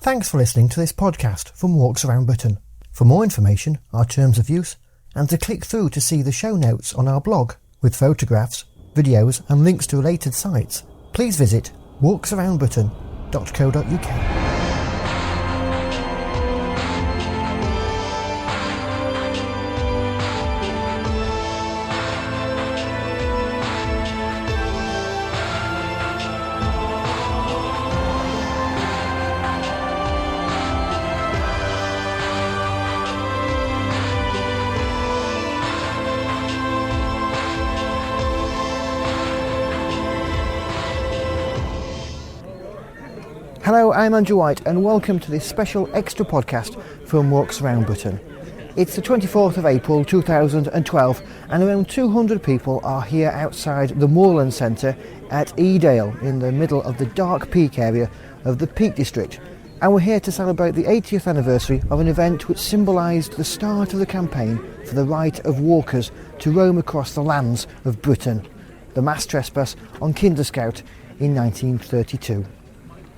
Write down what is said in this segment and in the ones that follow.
Thanks for listening to this podcast from Walks Around Britain. For more information, our terms of use, and to click through to see the show notes on our blog with photographs, videos and links to related sites, please visit walksaroundbritain.co.uk. Hello, I'm Andrew White and welcome to this special extra podcast from Walks Around Britain. It's the 24th of April 2012 and around 200 people are here outside the Moorland Centre at Edale in the middle of the dark peak area of the Peak District, and we're here to celebrate the 80th anniversary of an event which symbolised the start of the campaign for the right of walkers to roam across the lands of Britain, the mass trespass on Kinder Scout in 1932.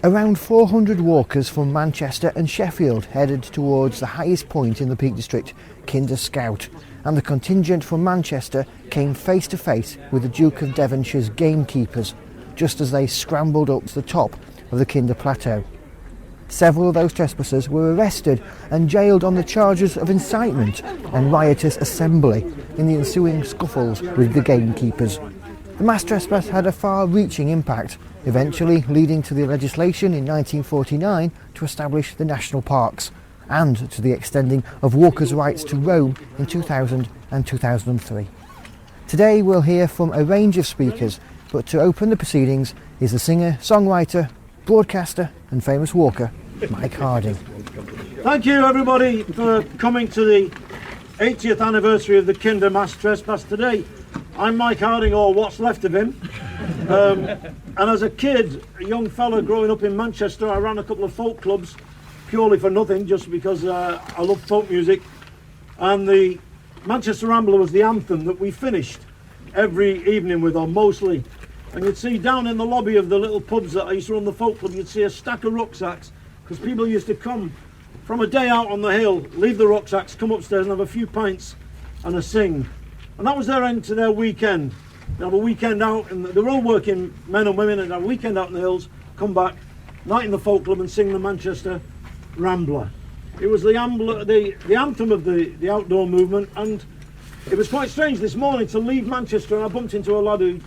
Around 400 walkers from Manchester and Sheffield headed towards the highest point in the Peak District, Kinder Scout, and the contingent from Manchester came face to face with the Duke of Devonshire's gamekeepers just as they scrambled up to the top of the Kinder Plateau. Several of those trespassers were arrested and jailed on the charges of incitement and riotous assembly in the ensuing scuffles with the gamekeepers. The mass trespass had a far-reaching impact, eventually leading to the legislation in 1949 to establish the national parks, and to the extending of walkers' rights to roam in 2000 and 2003. Today we'll hear from a range of speakers, but to open the proceedings is the singer, songwriter, broadcaster and famous walker, Mike Harding. Thank you everybody for coming to the 80th anniversary of the Kinder mass trespass today. I'm Mike Harding, or what's left of him. And as a kid, a young fella growing up in Manchester, I ran a couple of folk clubs purely for nothing, just because I love folk music. And the Manchester Rambler was the anthem that we finished every evening with, or mostly. And you'd see down in the lobby of the little pubs that I used to run the folk club, you'd see a stack of rucksacks, because people used to come from a day out on the hill, leave the rucksacks, come upstairs and have a few pints and a sing. And that was their end to their weekend. They'd have a weekend out, and they were all working men and women, and have a weekend out in the hills, come back, night in the folk club and sing the Manchester Rambler. It was the anthem of the outdoor movement, and it was quite strange this morning to leave Manchester, and I bumped into a lad who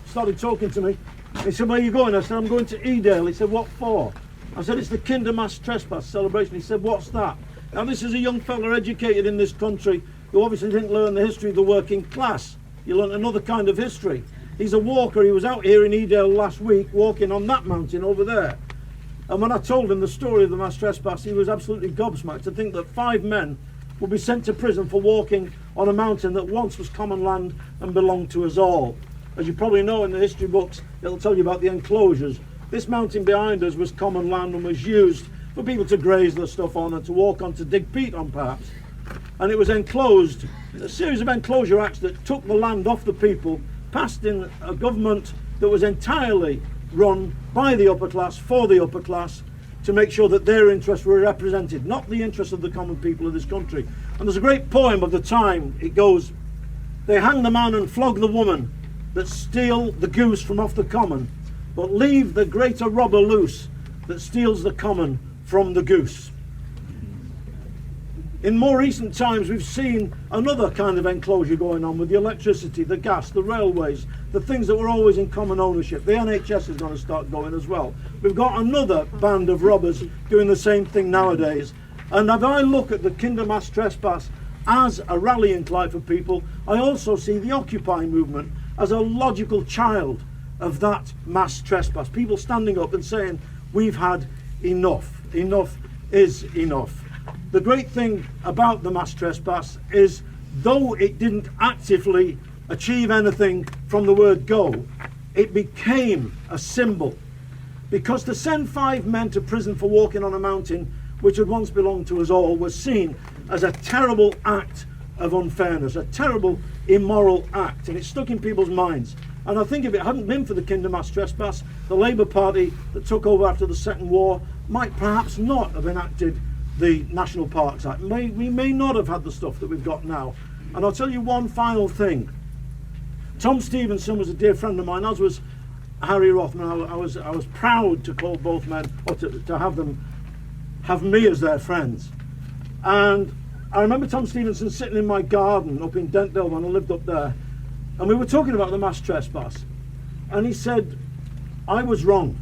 started talking to me. He said, "Where are you going?" I said, "I'm going to Edale." He said, "What for?" I said, "It's the Kinder mass trespass celebration." He said, "What's that?" Now this is a young fella educated in this country who obviously didn't learn the history of the working class. You learn another kind of history. He's a walker. He was out here in Edale last week walking on that mountain over there. And when I told him the story of the mass trespass, he was absolutely gobsmacked to think that 5 men would be sent to prison for walking on a mountain that once was common land and belonged to us all. As you probably know in the history books, it'll tell you about the enclosures. This mountain behind us was common land and was used for people to graze their stuff on and to walk on, to dig peat on perhaps. And it was enclosed, a series of enclosure acts that took the land off the people, passed in a government that was entirely run by the upper class, for the upper class, to make sure that their interests were represented, not the interests of the common people of this country. And there's a great poem of the time. It goes, "They hang the man and flog the woman that steal the goose from off the common, but leave the greater robber loose that steals the common from the goose." In more recent times, we've seen another kind of enclosure going on with the electricity, the gas, the railways, the things that were always in common ownership. The NHS is going to start going as well. We've got another band of robbers doing the same thing nowadays. And as I look at the Kinder mass trespass as a rallying cry for people, I also see the Occupy movement as a logical child of that mass trespass. People standing up and saying, "We've had enough. Enough is enough." The great thing about the mass trespass is, though it didn't actively achieve anything from the word go, it became a symbol. Because to send 5 men to prison for walking on a mountain which had once belonged to us all was seen as a terrible act of unfairness, a terrible immoral act, and it stuck in people's minds. And I think if it hadn't been for the Kinder mass trespass, the Labour Party that took over after the Second War might perhaps not have enacted the National Parks Act. We may not have had the stuff that we've got now. And I'll tell you one final thing. Tom Stevenson was a dear friend of mine, as was Harry Rothman. I was proud to call both men, or to have me as their friends. And I remember Tom Stevenson sitting in my garden up in Edale when I lived up there, and we were talking about the mass trespass. And he said, I was wrong.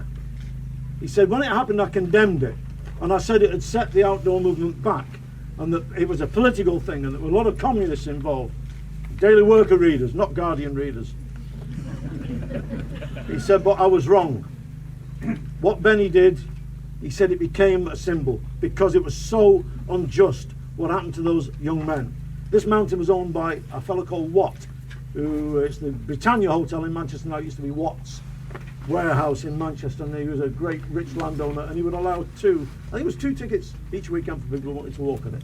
He said, when it happened, I condemned it. And I said it had set the outdoor movement back, and that it was a political thing, and there were a lot of communists involved. Daily Worker readers, not Guardian readers. He said, but I was wrong. What Benny did, he said it became a symbol, because it was so unjust what happened to those young men. This mountain was owned by a fellow called Watt, who it's the Britannia Hotel in Manchester now. It used to be Watt's warehouse in Manchester, and he was a great rich landowner, and he would allow I think it was 2 tickets each weekend for people who wanted to walk on it.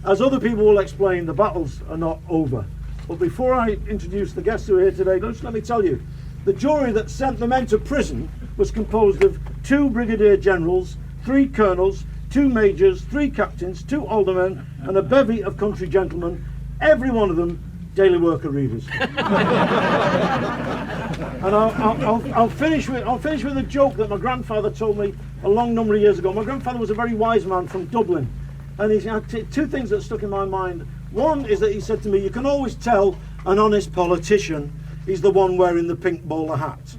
As other people will explain, the battles are not over. But before I introduce the guests who are here today, just let me tell you, the jury that sent the men to prison was composed of 2 brigadier generals, 3 colonels, 2 majors, 3 captains, 2 aldermen, and a bevy of country gentlemen, every one of them Daily Worker readers. And I'll finish with a joke that my grandfather told me a long number of years ago. My grandfather was a very wise man from Dublin, and he had 2 things that stuck in my mind. One is that he said to me, you can always tell an honest politician is the one wearing the pink bowler hat.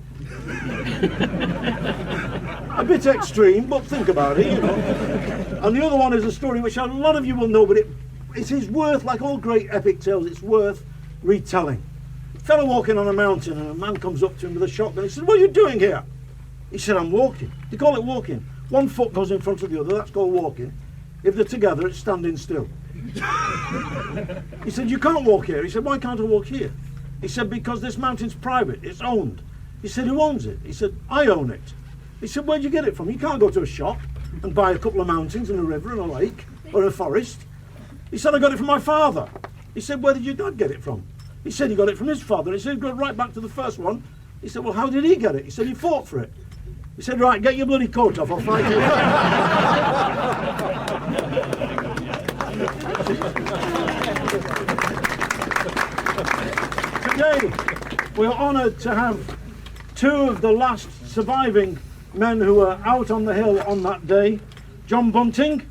A bit extreme, but think about it, you know. And the other one is a story which a lot of you will know, but it is worth, like all great epic tales, it's worth retelling. A fellow walking on a mountain, and a man comes up to him with a shotgun. He said, what are you doing here? He said, I'm walking. They call it walking. 1 foot goes in front of the other, that's called walking. If they're together, it's standing still. He said, you can't walk here. He said, why can't I walk here? He said, because this mountain's private, it's owned. He said, who owns it? He said, I own it. He said, where'd you get it from? You can't go to a shop and buy a couple of mountains and a river and a lake or a forest. He said, I got it from my father. He said, where did your dad get it from? He said he got it from his father. He said, he got right back to the first one. He said, well, how did he get it? He said, he fought for it. He said, right, get your bloody coat off, I'll fight you. Today, we're honoured to have 2 of the last surviving men who were out on the hill on that day. John Bunting,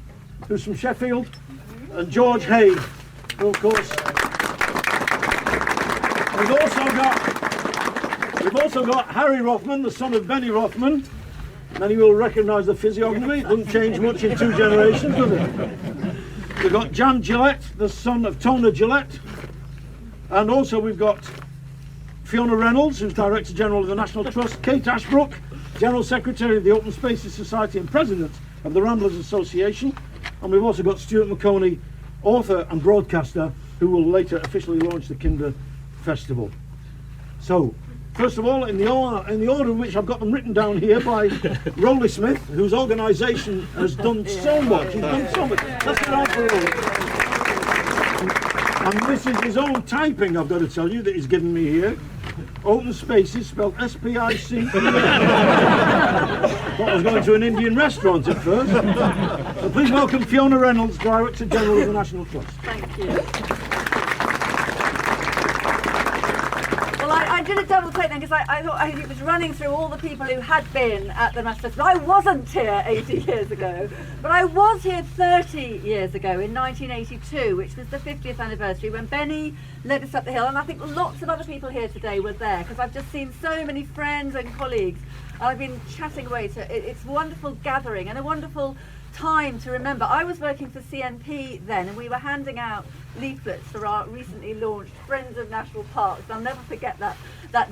who's from Sheffield, and George Hay, who of course. We've also got Harry Rothman, the son of Benny Rothman. Many will recognise the physiognomy. It doesn't change much in 2 generations, does it? We've got Jan Gillette, the son of Tona Gillette. And also we've got Fiona Reynolds, who's Director General of the National Trust, Kate Ashbrook, General Secretary of the Open Spaces Society and President of the Ramblers Association. And we've also got Stuart Maconie, author and broadcaster, who will later officially launch the Kinder Festival. So, first of all, in the order in which I've got them written down here by Rowley Smith, whose organisation has done so much. He's done so much. Let's get on for Rowley. And this is his own typing, I've got to tell you, that he's given me here. Open Spaces, spelled S-P-I-C. Thought I was going to an Indian restaurant at first. So please welcome Fiona Reynolds, Director General of the National Trust. Thank you. Well, I did a double take then, because I thought it was running through all the people who had been at the Mass Festival. I wasn't here 80 years ago, but I was here 30 years ago in 1982, which was the 50th anniversary, when Benny led us up the hill, and I think lots of other people here today were there, because I've just seen so many friends and colleagues, and I've been chatting away to it's a wonderful gathering and a wonderful time to remember. I was working for CNP then, and we were handing out leaflets for our recently launched Friends of National Parks. I'll never forget that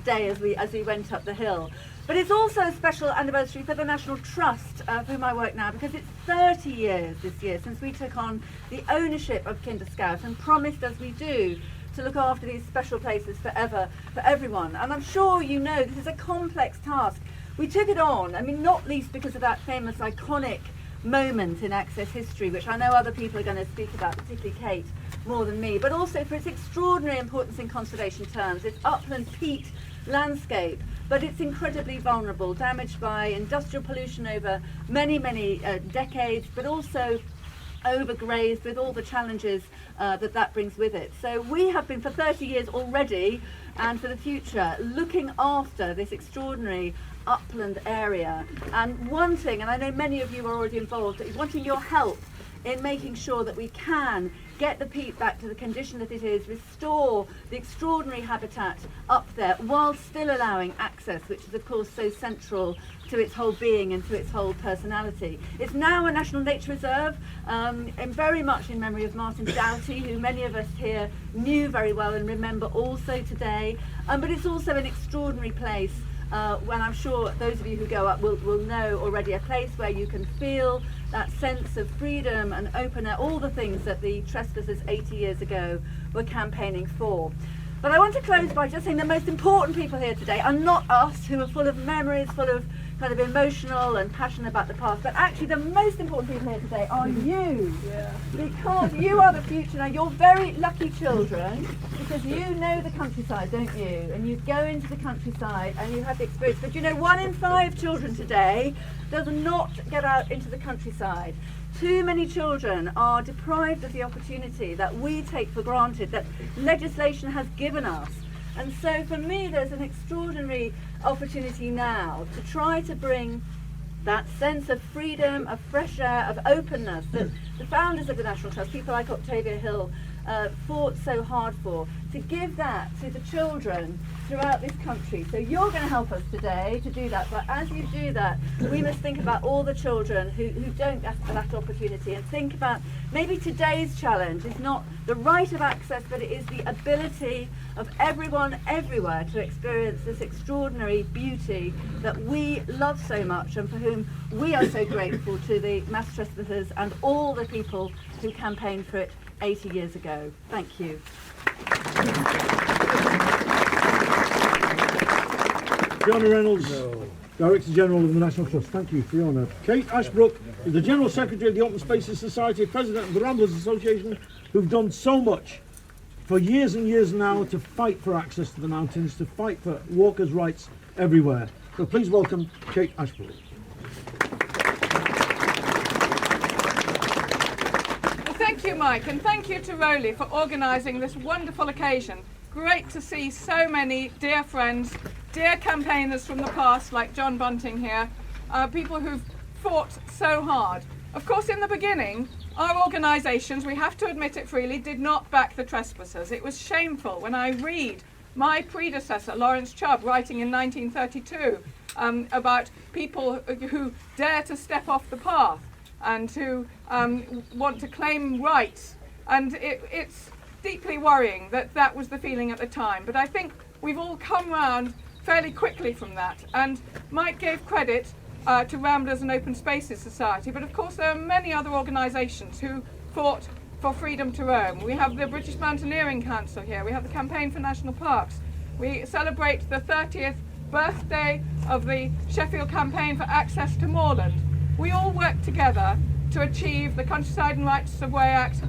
day as we went up the hill. But it's also a special anniversary for the National Trust, for whom I work now, because it's 30 years this year since we took on the ownership of Kinder Scout and promised, as we do, to look after these special places forever for everyone. And I'm sure you know this is a complex task. We took it on, I mean, not least because of that famous iconic moment in Access history, which I know other people are going to speak about, particularly Kate, more than me, but also for its extraordinary importance in conservation terms. It's upland peat landscape, but it's incredibly vulnerable, damaged by industrial pollution over many, many decades, but also overgrazed with all the challenges that brings with it. So we have been for 30 years already, and for the future, looking after this extraordinary upland area and wanting, and I know many of you are already involved, wanting your help in making sure that we can get the peat back to the condition that it is, restore the extraordinary habitat up there while still allowing access, which is of course so central to its whole being and to its whole personality. It's now a National Nature Reserve, and very much in memory of Martin Doughty, who many of us here knew very well and remember also today, but it's also an extraordinary place. When I'm sure those of you who go up will know already, a place where you can feel that sense of freedom and open air, all the things that the trespassers 80 years ago were campaigning for. But I want to close by just saying the most important people here today are not us, who are full of memories, full of kind of emotional and passionate about the past, but actually the most important people here today are you. Yeah. Because you are the future. Now you're very lucky children, because you know the countryside, don't you? And you go into the countryside and you have the experience. But you know, 1 in 5 children today does not get out into the countryside. Too many children are deprived of the opportunity that we take for granted, that legislation has given us. And so for me, there's an extraordinary opportunity now to try to bring that sense of freedom, of fresh air, of openness that the founders of the National Trust, people like Octavia Hill, fought so hard for, to give that to the children throughout this country. So you're going to help us today to do that, but as you do that, we must think about all the children who don't get that opportunity, and think about maybe today's challenge is not the right of access, but it is the ability of everyone everywhere to experience this extraordinary beauty that we love so much, and for whom we are so grateful to the mass trespassers and all the people who campaigned for it 80 years ago. Thank you. Fiona Reynolds, Director General of the National Trust. Thank you, Fiona. Kate Ashbrook is the General Secretary of the Open Spaces Society, President of the Ramblers Association, who've done so much for years and years now to fight for access to the mountains, to fight for walkers' rights everywhere. So please welcome Kate Ashbrook. Thank you, Mike, and thank you to Rowley for organising this wonderful occasion. Great to see so many dear friends, dear campaigners from the past, like John Bunting here, people who've fought so hard. Of course, in the beginning, our organisations, we have to admit it freely, did not back the trespassers. It was shameful when I read my predecessor, Lawrence Chubb, writing in 1932 about people who dare to step off the path and who want to claim rights. And it's deeply worrying that that was the feeling at the time. But I think we've all come round fairly quickly from that. And Mike gave credit to Ramblers and Open Spaces Society, but of course there are many other organisations who fought for freedom to roam. We have the British Mountaineering Council here, we have the Campaign for National Parks, we celebrate the 30th birthday of the Sheffield Campaign for Access to Moorland. We all work together to achieve the Countryside and Rights of Way Act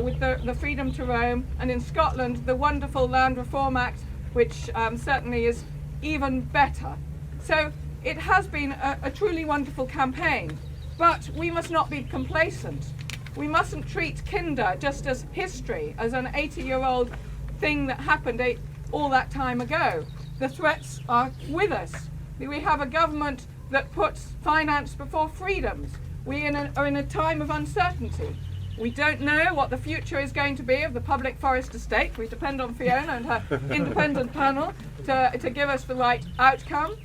with the freedom to roam, and in Scotland the wonderful Land Reform Act, which certainly is even better. So it has been a truly wonderful campaign, but we must not be complacent. We mustn't treat Kinder just as history, as an 80-year-old thing that happened all that time ago. The threats are with us. We have a government that puts finance before freedoms. We are in a time of uncertainty. We don't know what the future is going to be of the public forest estate. We depend on Fiona and her independent panel to give us the right outcome.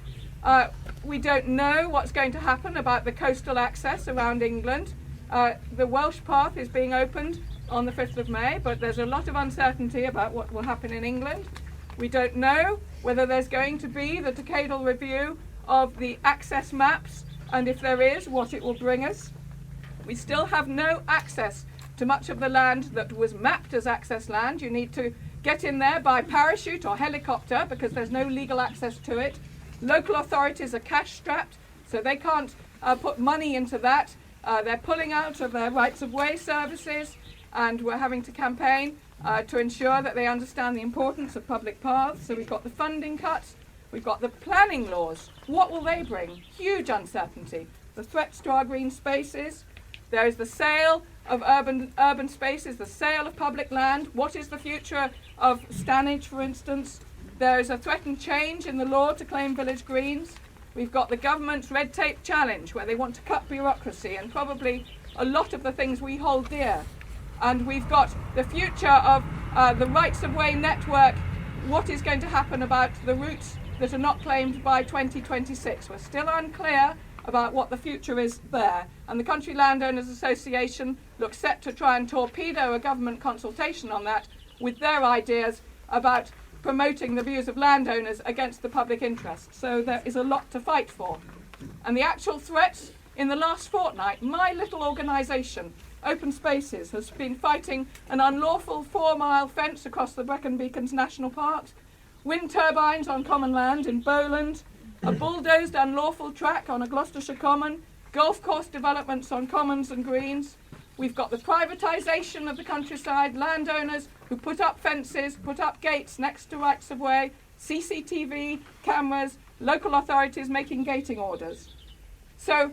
We don't know what's going to happen about the coastal access around England. The Welsh path is being opened on the 5th of May, but there's a lot of uncertainty about what will happen in England. We don't know whether there's going to be the decadal review of the access maps, and if there is, what it will bring us. We still have no access to much of the land that was mapped as access land. You need to get in there by parachute or helicopter because there's no legal access to it. Local authorities are cash strapped, so they can't put money into that. They're pulling out of their rights of way services, and we're having to campaign to ensure that they understand the importance of public paths. So we've got the funding cuts. We've got the planning laws. What will they bring? Huge uncertainty. The threats to our green spaces. There is the sale of urban spaces, the sale of public land. What is the future of Stanage, for instance? There is a threatened change in the law to claim village greens. We've got the government's red tape challenge, where they want to cut bureaucracy and probably a lot of the things we hold dear. And we've got the future of the rights of way network. What is going to happen about the routes that are not claimed by 2026? We're still unclear about what the future is there. And the Country Landowners Association looks set to try and torpedo a government consultation on that with their ideas about promoting the views of landowners against the public interest. So there is a lot to fight for. And the actual threats in the last fortnight, my little organisation, Open Spaces, has been fighting an unlawful 4-mile fence across the Brecon Beacons National Parks, wind turbines on common land in Bowland, a bulldozed unlawful track on a Gloucestershire common, golf course developments on commons and greens. We've got the privatisation of the countryside, landowners who put up fences, put up gates next to rights of way, CCTV, cameras, local authorities making gating orders. So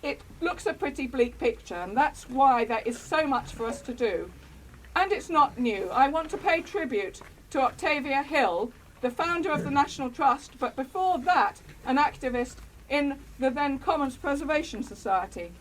it looks a pretty bleak picture, and that's why there is so much for us to do. And it's not new. I want to pay tribute to Octavia Hill, the founder of the National Trust, but before that, an activist in the then Commons Preservation Society.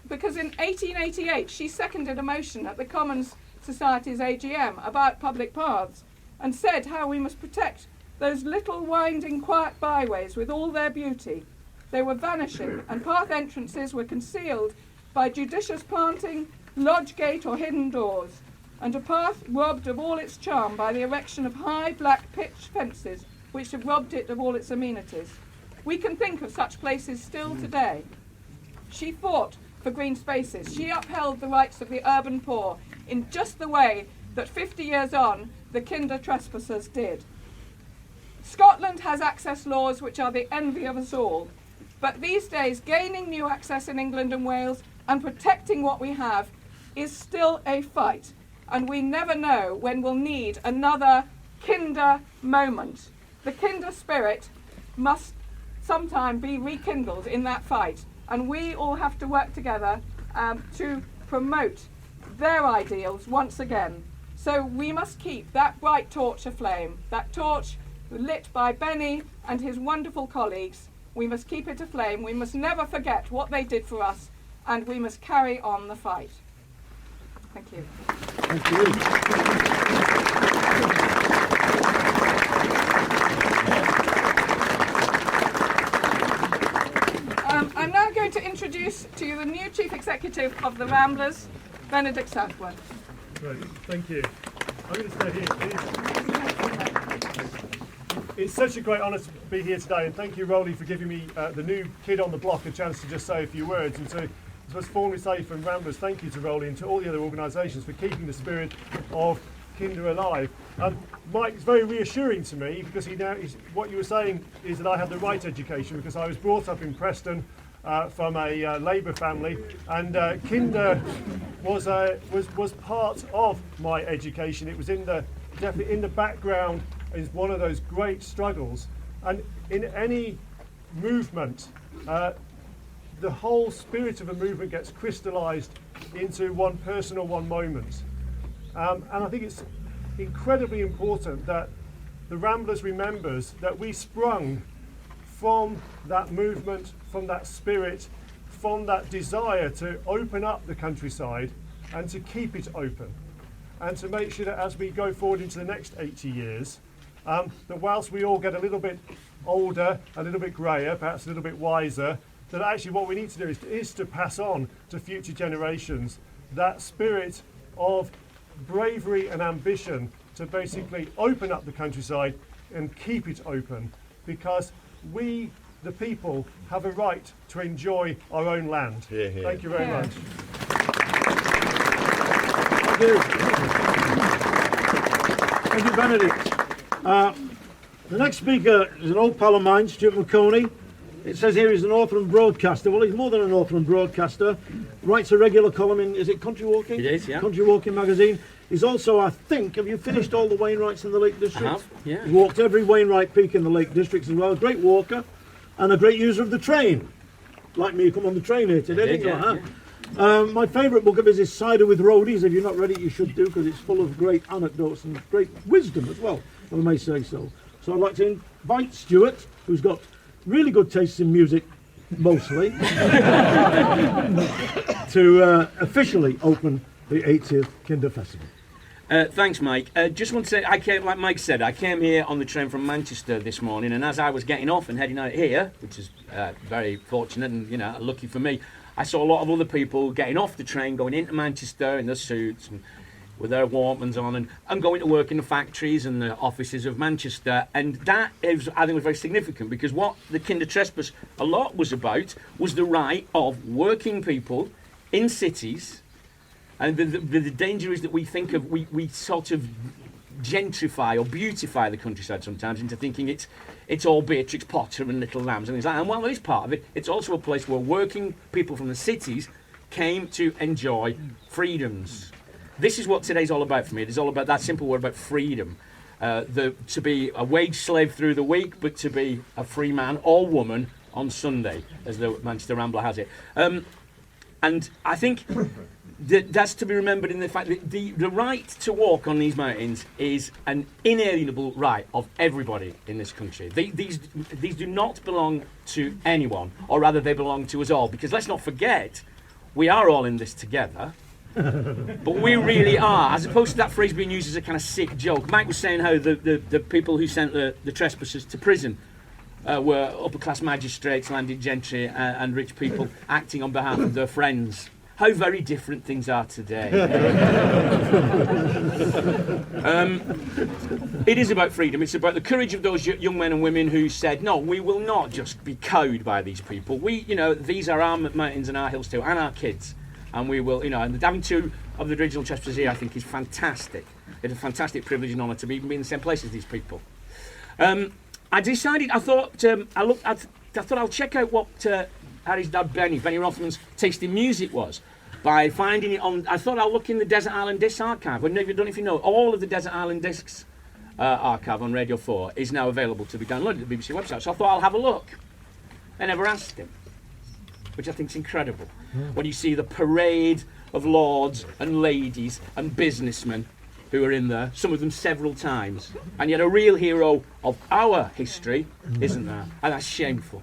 Because in 1888, she seconded a motion at the Commons Society's AGM about public paths and said how we must protect those little winding quiet byways with all their beauty. They were vanishing, and path entrances were concealed by judicious planting, lodge gate or hidden doors, and a path robbed of all its charm by the erection of high black pitch fences which have robbed it of all its amenities. We can think of such places still today. She fought for green spaces. She upheld the rights of the urban poor in just the way that 50 years on the Kinder trespassers did. Scotland has access laws which are the envy of us all, but these days gaining new access in England and Wales and protecting what we have is still a fight, and we never know when we'll need another Kinder moment. The Kinder spirit must sometime be rekindled in that fight, and we all have to work together to promote their ideals once again. So we must keep that bright torch aflame, that torch lit by Benny and his wonderful colleagues. We must keep it aflame. We must never forget what they did for us, and we must carry on the fight. Thank you. Thank you. I'm now going to introduce to you the new Chief Executive of the Ramblers, Benedict Southworth. Great, thank you. I'm going to stay here, please. It's such a great honour to be here today, and thank you, Rowley, for giving me, the new kid on the block, a chance to just say a few words. And to, as was formally say from Ramblers, thank you to Rowley and to all the other organisations for keeping the spirit of Kinder alive. Mike, it's very reassuring to me because what you were saying is that I had the right education because I was brought up in Preston from a Labour family, and Kinder was part of my education. It was definitely in the background. Is one of those great struggles, and in any movement, the whole spirit of a movement gets crystallised into one person or one moment. And I think it's incredibly important that the Ramblers remembers that we sprung from that movement, from that spirit, from that desire to open up the countryside and to keep it open, and to make sure that as we go forward into the next 80 years, that whilst we all get a little bit older, a little bit greyer, perhaps a little bit wiser, that actually what we need to do is to pass on to future generations that spirit of bravery and ambition to basically open up the countryside and keep it open, because we, the people, have a right to enjoy our own land. Hear, hear. Thank you very much. Thank you. Thank you, Benedict. The next speaker is an old pal of mine, Stuart Maconie. It says here he's an author and broadcaster. Well, he's more than an author and broadcaster. Writes a regular column in, is it Country Walking? It is, yeah. Country Walking magazine. He's also, I think, have you finished all the Wainwrights in the Lake District? I have, yeah. He walked every Wainwright peak in the Lake District as well. A great walker and a great user of the train. Like me, you come on the train here today, didn't you? Huh? My favourite book of his is Cider with Roadies. If you're not read it, you should do, because it's full of great anecdotes and great wisdom as well, if I may say so. So I'd like to invite Stuart, who's got really good taste in music, mostly, to officially open the 80th Kinder Festival. Thanks, Mike. Just want to say, like Mike said, I came here on the train from Manchester this morning, and as I was getting off and heading out here, which is very fortunate and lucky for me, I saw a lot of other people getting off the train, going into Manchester in their suits and with their Walkmans on, and going to work in the factories and the offices of Manchester. And that is, I think, was very significant, because what the Kinder Trespass a lot was about was the right of working people in cities. And the danger is that we think of, we sort of gentrify or beautify the countryside sometimes into thinking it's all Beatrix Potter and Little Lambs and things like that. And while there is part of it, it's also a place where working people from the cities came to enjoy freedoms. This is what today's all about for me. It is all about that simple word about freedom. To be a wage slave through the week, but to be a free man or woman on Sunday, as the Manchester Rambler has it. And I think that's to be remembered in the fact that the right to walk on these mountains is an inalienable right of everybody in this country. These do not belong to anyone, or rather they belong to us all, because let's not forget, we are all in this together. But we really are, as opposed to that phrase being used as a kind of sick joke. Mike was saying how the people who sent the trespassers to prison were upper-class magistrates, landed gentry and rich people acting on behalf of their friends. How very different things are today. It is about freedom. It's about the courage of those young men and women who said, no, we will not just be cowed by these people. These are our mountains and our hills too, and our kids. And we will, and having two of the original trespassers here, I think, is fantastic. It's a fantastic privilege and honour to be in the same place as these people. I decided, I thought I'll check out what Harry's dad Benny Rothman's taste in music was by finding it on. I thought I'll look in the Desert Island Discs archive. I don't know if you know, all of the Desert Island Discs archive on Radio 4 is now available to be downloaded at the BBC website. So I thought I'll have a look. I never asked him, which I think is incredible. When you see the parade of lords and ladies and businessmen who are in there, some of them several times, and yet a real hero of our history isn't there, and that's shameful.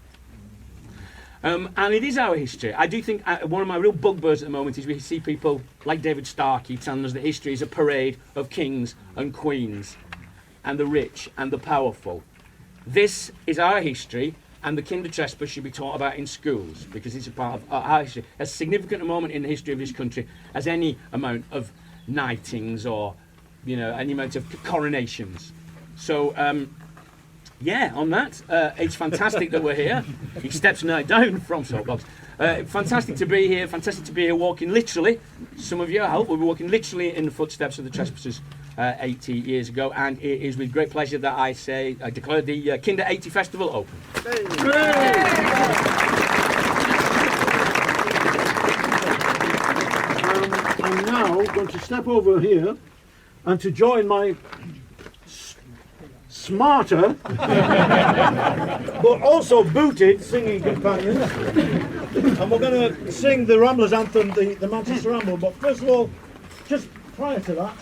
And it is our history. I do think one of my real bugbears at the moment is we see people like David Starkey telling us that history is a parade of kings and queens and the rich and the powerful. This is our history, and the Kinder Trespass should be taught about in schools, because it's a part of our history, as significant a moment in the history of this country as any amount of knightings or any amount of coronations. So on that, it's fantastic that we're here. He steps now down from Soapbox. Fantastic to be here. Fantastic to be here walking literally. Some of you, I hope, will be walking literally in the footsteps of the trespassers 80 years ago. And it is with great pleasure that I declare the Kinder 80 Festival open. I'm now going to step over here and to join my smarter but also booted singing companions, and we're going to sing the Ramblers Anthem, the Manchester Ramble. But first of all, just prior to that,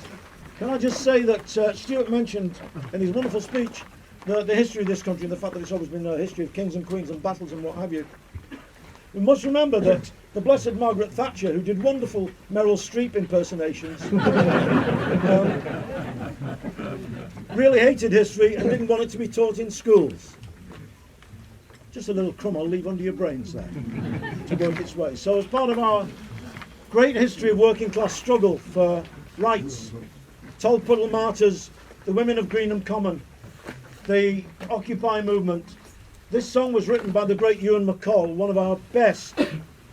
can I just say that Stuart mentioned in his wonderful speech the history of this country and the fact that it's always been a history of kings and queens and battles and what have you. We must remember that the Blessed Margaret Thatcher, who did wonderful Meryl Streep impersonations, really hated history and didn't want it to be taught in schools. Just a little crumb I'll leave under your brains there to work its way. So as part of our great history of working class struggle for rights, Tolpuddle Martyrs, the women of Greenham Common, the Occupy movement, this song was written by the great Ewan MacColl, one of our best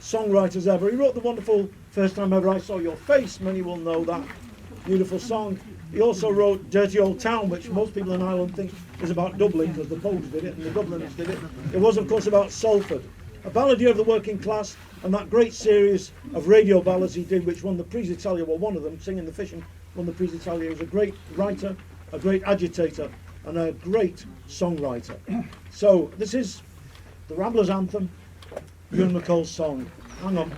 songwriters ever. He wrote the wonderful First Time Ever I Saw Your Face. Many will know that beautiful song. He also wrote Dirty Old Town, which most people in Ireland think is about Dublin, because the Poles did it and the Dubliners did it. It was, of course, about Salford. A balladeer of the working class, and that great series of radio ballads he did, which won the Prix Italia, well, one of them, Singing the Fishing one of the priests tell you, he was a great writer, a great agitator, and a great songwriter. So this is the Ramblers Anthem, Ewan McCall's song. Hang on.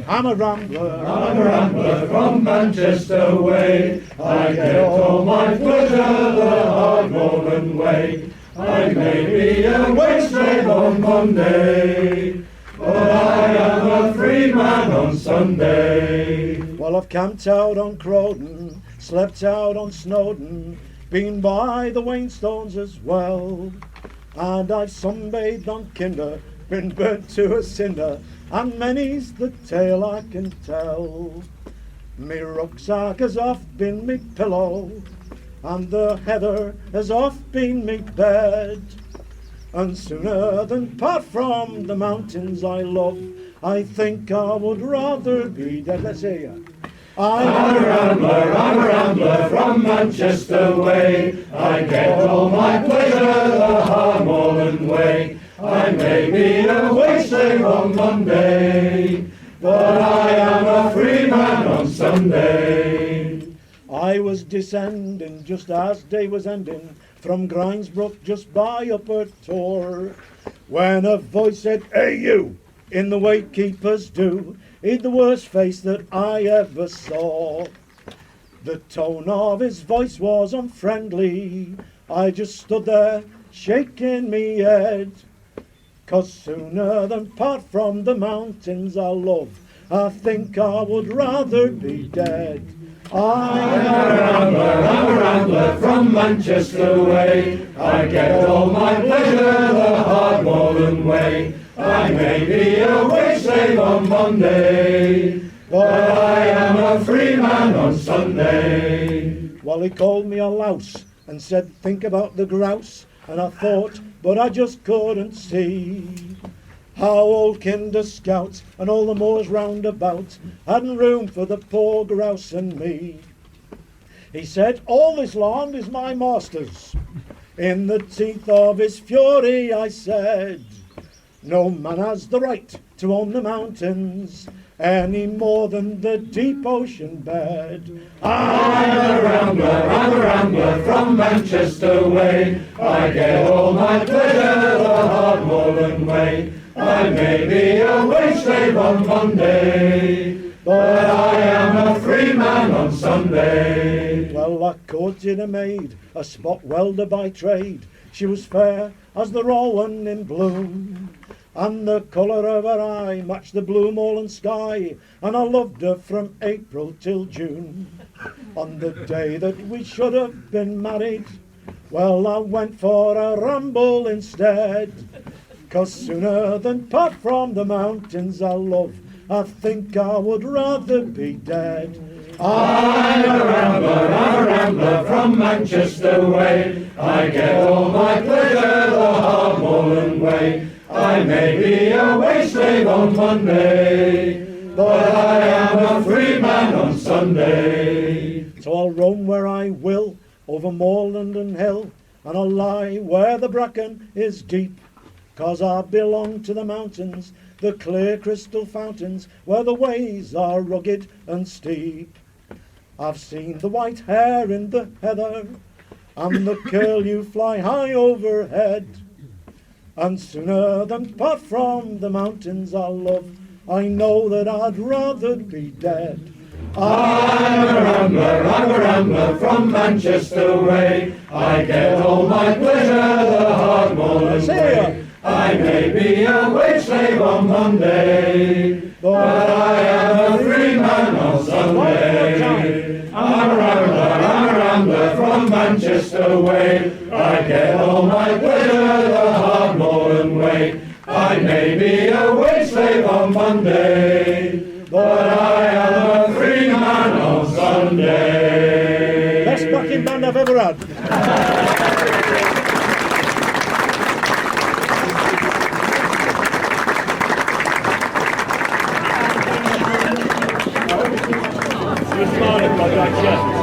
I'm a rambler from Manchester way. I get all my pleasure the hard Moorland way. I may be a wage slave on Monday, but I am a free man on Sunday. Well, I've camped out on Crowden, slept out on Snowdon, been by the Wainstones as well, and I've sunbathed on Kinder, been burnt to a cinder, and many's the tale I can tell. Me rucksack has oft been me pillow, and the heather has oft been me bed, and sooner than part from the mountains I love, I think I would rather be dead. Let's hear ya. I'm a rambler from Manchester way. I get all my pleasure the hard Moorland way. I may be a wage slave on Monday, but I am a free man on Sunday. I was descending just as day was ending from Grindsbrook just by Upper Tor, when a voice said, "Hey you!" in the Wakekeepers do. He'd the worst face that I ever saw. The tone of his voice was unfriendly. I just stood there shaking me head, 'cause sooner than part from the mountains I love, I think I would rather be dead. I'm a rambler from Manchester way. I get all my pleasure the hard Moorland way. I may be a wage slave on Monday, but I am a free man on Sunday. Well, he called me a louse and said, think about the grouse, and I thought, but I just couldn't see how old Kinder scouts and all the moors round about hadn't room for the poor grouse and me. He said, all this land is my master's. In the teeth of his fury I said, no man has the right to own the mountains any more than the deep ocean bed. I'm a rambler from Manchester way. I get all my pleasure the hard Moorland way. I may be a wage slave on Monday, but I am a free man on Sunday. Well, I courted a maid, a spot welder by trade. She was fair as the rowan in bloom, and the colour of her eye matched the blue moorland sky, and I loved her from April till June. On the day that we should have been married, well, I went for a ramble instead, 'cause sooner than part from the mountains I love, I think I would rather be dead. I'm a rambler from Manchester way. I get all my pleasure the hard Moorland way. I may be a wage slave on Monday, but I am a free man on Sunday. So I'll roam where I will, over moorland and hill, and I'll lie where the bracken is deep, 'cause I belong to the mountains, the clear crystal fountains, where the ways are rugged and steep. I've seen the white hare in the heather, and the curlew fly high overhead, and sooner than part from the mountains I love, I know that I'd rather be dead. I'm a rambler from Manchester way. I get all my pleasure the hard Moorland way. I may be a wage slave on Monday, but I am a free man on Sunday. I'm a rambler from Manchester way. I get all my pleasure the hard Moorland way. I may be a wage slave on Monday, but I am a free man on Sunday. Best backing band I've ever had. You're smiling like that, yeah.